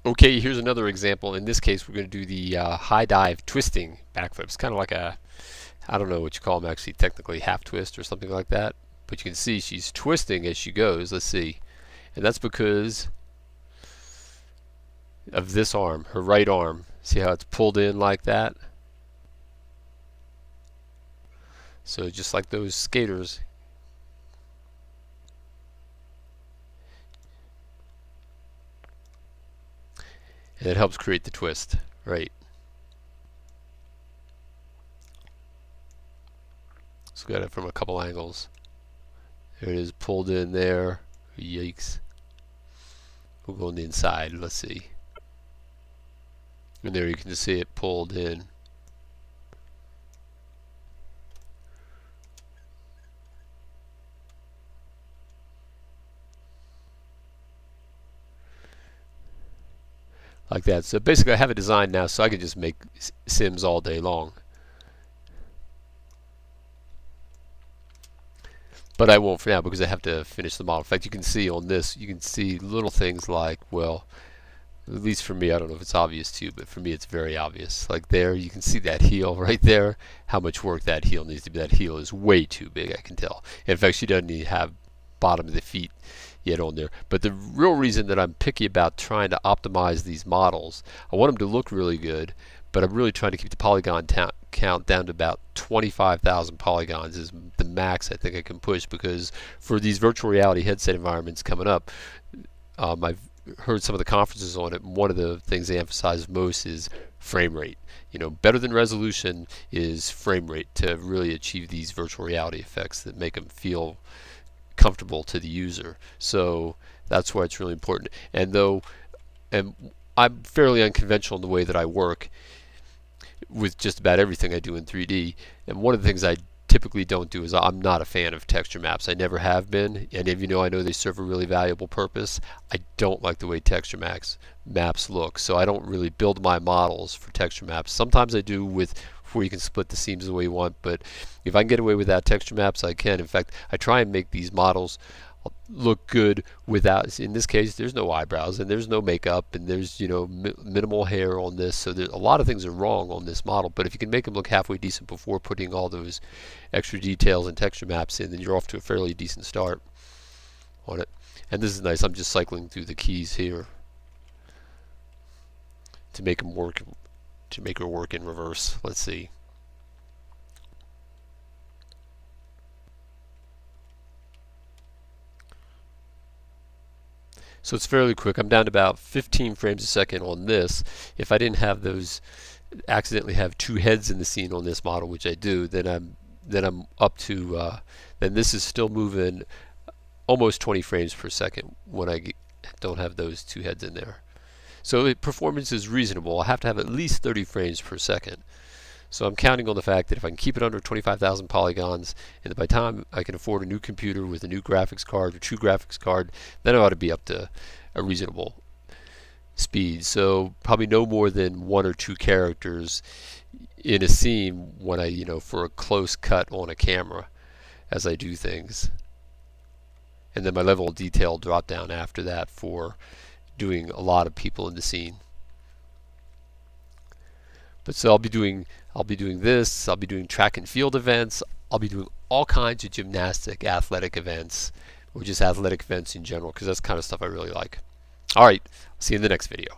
Okay, here's another example. In this case, we're going to do the high dive twisting backflips. Kind of like a, I don't know what you call them actually, technically half twist or something like that. But you can see she's twisting as she goes. Let's see. And that's because of this arm, her right arm. See how it's pulled in like that? So just like those skaters. And it helps create the twist, right? So got it from a couple angles. There it is, pulled in there. Yikes. We'll go on the inside, let's see. And there you can see it pulled in. Like that. So basically I have it designed now so I can just make sims all day long. But I won't for now because I have to finish the model. In fact, you can see on this, you can see little things like, well, at least for me, I don't know if it's obvious to you, but for me it's very obvious. Like there, you can see that heel right there, how much work that heel needs to be. That heel is way too big, I can tell. In fact, she doesn't even have bottom of the feet yet on there. But the real reason that I'm picky about trying to optimize these models, I want them to look really good, but I'm really trying to keep the polygon count down to about 25,000 polygons is the max I think I can push, because for these virtual reality headset environments coming up, I've heard some of the conferences on it, and one of the things they emphasize most is frame rate. You know, better than resolution is frame rate to really achieve these virtual reality effects that make them feel comfortable to the user. So that's why it's really important. And I'm fairly unconventional in the way that I work with just about everything I do in 3D, and one of the things I typically don't do is I'm not a fan of texture maps. I never have been, and if you know, I know they serve a really valuable purpose. I don't like the way texture maps look, so I don't really build my models for texture maps. Sometimes I do with where you can split the seams the way you want, but if I can get away without texture maps, I can. In fact, I try and make these models look good without, in this case, there's no eyebrows and there's no makeup and there's, you know, minimal hair on this, so there's a lot of things are wrong on this model. But if you can make them look halfway decent before putting all those extra details and texture maps in, then you're off to a fairly decent start on it. And this is nice. I'm just cycling through the keys here to make them work, to make her work in reverse. Let's see. So it's fairly quick. I'm down to about 15 frames a second on this. If I didn't have those, accidentally have two heads in the scene on this model, which I do, then I'm up to, then this is still moving almost 20 frames per second when I don't have those two heads in there. So performance is reasonable. I have to have at least 30 frames per second. So I'm counting on the fact that if I can keep it under 25,000 polygons, and by the time I can afford a new computer with a new graphics card or true graphics card, then I ought to be up to a reasonable speed. So probably no more than one or two characters in a scene when I, you know, for a close cut on a camera as I do things. And then my level of detail drop down after that for doing a lot of people in the scene. But so I'll be doing this, I'll be doing track and field events, I'll be doing all kinds of gymnastic, athletic events, or just athletic events in general, because that's the kind of stuff I really like. Alright, see you in the next video.